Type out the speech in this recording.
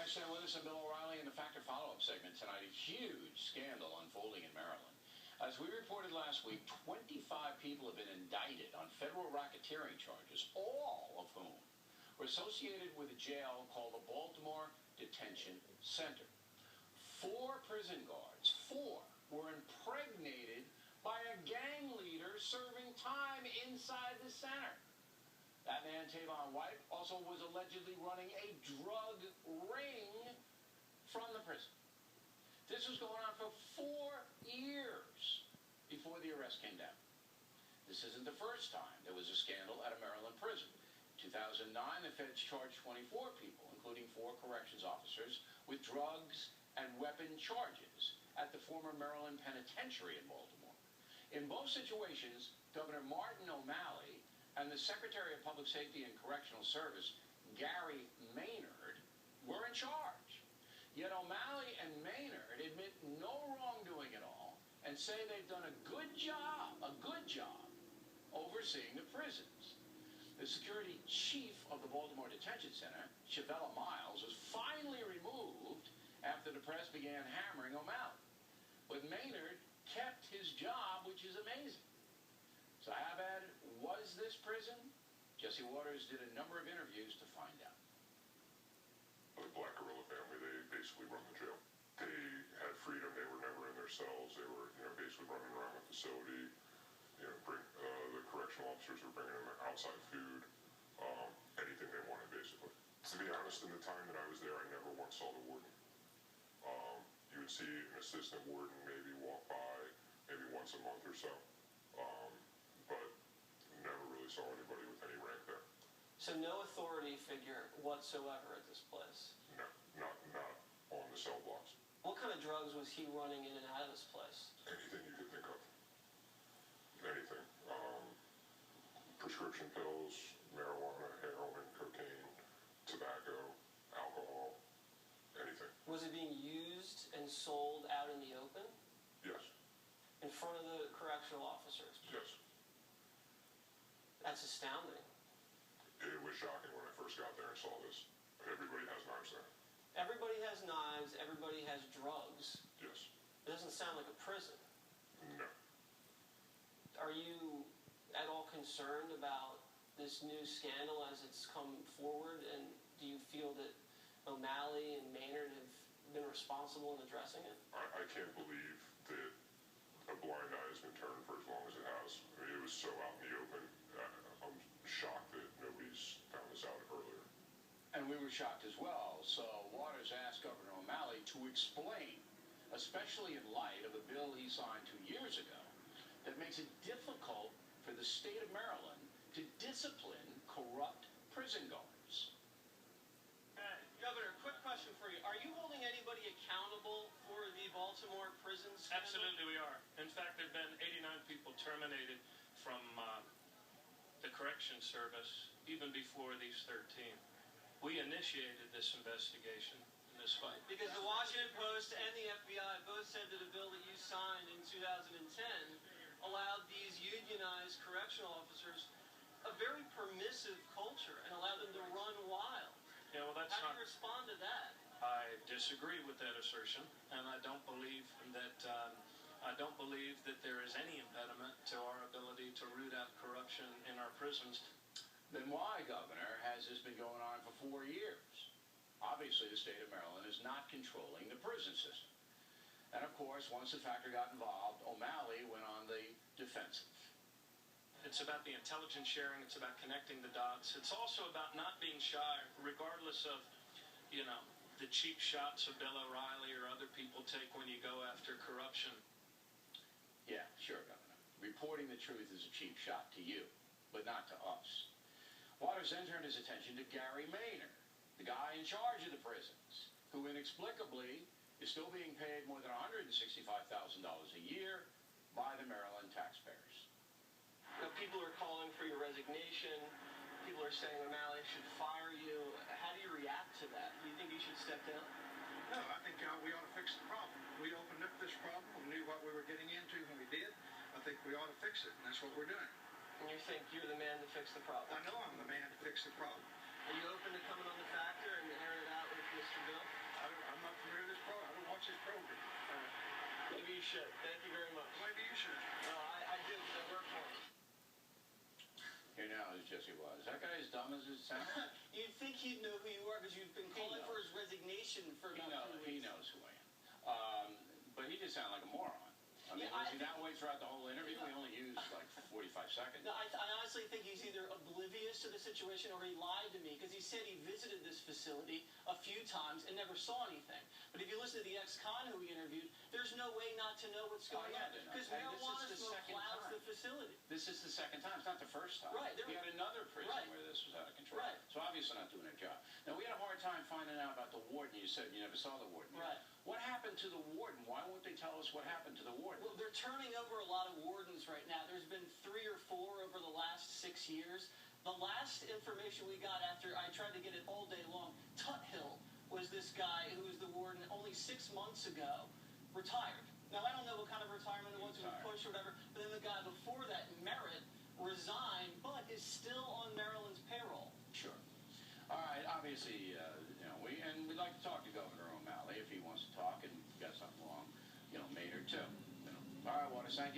Thanks for staying with us. I'm Bill O'Reilly in the Factor Follow-Up segment tonight. A huge scandal unfolding in Maryland. As we reported last week, 25 people have been indicted on federal racketeering charges, all of whom were associated with a jail called the Baltimore Detention Center. 4 prison guards, 4, were impregnated by a gang leader serving time inside the center. That man, Tavon White, also was allegedly running a drug ring from the prison. This was going on for 4 years before the arrest came down. This isn't the first time there was a scandal at a Maryland prison. In 2009, the feds charged 24 people, including 4 corrections officers, with drugs and weapon charges at the former Maryland Penitentiary in Baltimore. In both situations, Governor Martin O'Malley and the Secretary of Public Safety and Correctional Service, Gary Maynard, were in charge. Yet O'Malley and Maynard admit no wrongdoing at all and say they've done a good job overseeing the prisons. The security chief of the Baltimore Detention Center, Chavella Miles, was finally removed after the press began hammering O'Malley. But Maynard kept his job, which is amazing. So how bad was this prison? Jesse Waters did a number of interviews to find out. The Black Gorilla family, they basically run the jail. They had freedom. They were never in their cells. They were, basically running around the facility. The correctional officers were bringing them outside food, anything they wanted, basically. To be honest, in the time that I was there, I never once saw the warden. You would see an assistant warden maybe walk by, maybe once a month or so. But never really saw anybody with any rank there. So no authority figure whatsoever at this place? No, not on the cell blocks. What kind of drugs was he running in and out of this place? Anything you could think of. Anything. Prescription pills, marijuana, heroin, cocaine, tobacco, alcohol, anything. Was it being used and sold out in the open? Yes. In front of the correctional officers? Yes. That's astounding. It was shocking when I first got there and saw this. Everybody has knives there. Everybody has knives. Everybody has drugs. Yes. It doesn't sound like a prison. No. Are you at all concerned about this new scandal as it's come forward? And do you feel that O'Malley and Maynard have been responsible in addressing it? I can't believe that a blind eye has been turned for as long as it has. I mean, it was so out in the open. I'm shocked that nobody's found this out earlier. And we were shocked as well. So Waters asked Governor O'Malley to explain, especially in light of a bill he signed 2 years ago, that makes it difficult for the state of Maryland to discipline corrupt prison guards. Governor, quick question for you. Are you holding anybody accountable for the Baltimore prison scandal? Absolutely we are. In fact, there have been 89 people terminated from the Corrections Service even before these 13. We initiated this investigation in this fight. Because the Washington Post and the FBI both said that a bill that you signed in 2010 allowed these unionized correctional officers a very permissive culture and allowed them to run wild. Yeah, well, that's How do you respond to that? I disagree with that assertion, and I don't believe that there is any impediment to our ability to root out corruption in our prisons. Then why, Governor, has this been going on for 4 years? Obviously, the state of Maryland is not controlling the prison system. And of course, once the Factor got involved, O'Malley went on the defensive. It's about the intelligence sharing. It's about connecting the dots. It's also about not being shy, regardless of, the cheap shots of Bill O'Reilly or other people take when you go after corruption. Yeah, sure, Governor. Reporting the truth is a cheap shot to you, but not to us. Waters then turned his attention to Gary Maynard, the guy in charge of the prisons, who inexplicably is still being paid more than $165,000 a year by the Maryland taxpayers. Now, people are calling for your resignation. People are saying O'Malley should fire you. How do you react to that? Do you think he should step down? No, I think we ought to fix the problem. We opened up this problem. We knew what we were getting into when we did. I think we ought to fix it, and that's what we're doing. And you think you're the man to fix the problem? I know I'm the man to fix the problem. Are you open to coming on the Factor and airing it out with Mr. Bill? I'm not familiar with this program. I don't watch this program. Maybe you should. Thank you very much. Maybe you should. No, I do because I work for him. Here now is Jesse Wise. That guy as dumb as it sounds? You'd think he'd know who you are because you've been calling for his resignation for about 2 weeks. He knows who I am. But he just sounded like a moron. I mean, was he that way throughout the whole interview? We only used like 45 seconds. No, I honestly think he's either oblivious to the situation or he lied to me because he said he visited this facility a few times and never saw anything. But if you listen to the ex-con who he interviewed, there's no way not to know what's going on because marijuana smoke clouds the facility. This is the second time. It's not the first time. Right. We had another prison where this was out of control. Right. So obviously not doing their job. Now, we had a hard time finding out about the warden. You said you never saw the warden. Right. What happened to the warden? Why won't they tell us what happened to the warden? Well, they're turning over a lot of wardens right now. There's been 3 or 4 over the last 6 years. The last information we got after I tried to get it all day long, Tuthill was this guy who was the warden only 6 months ago, retired. Now, I don't know what kind of retirement it was, it was pushed or whatever, but then the guy before that, Merritt, resigned, but is still on Maryland's payroll. Sure. All right, obviously, we'd like to talk to Governor O'Malley if he wants to talk and got something wrong, Maynard too. All right, I want to thank you.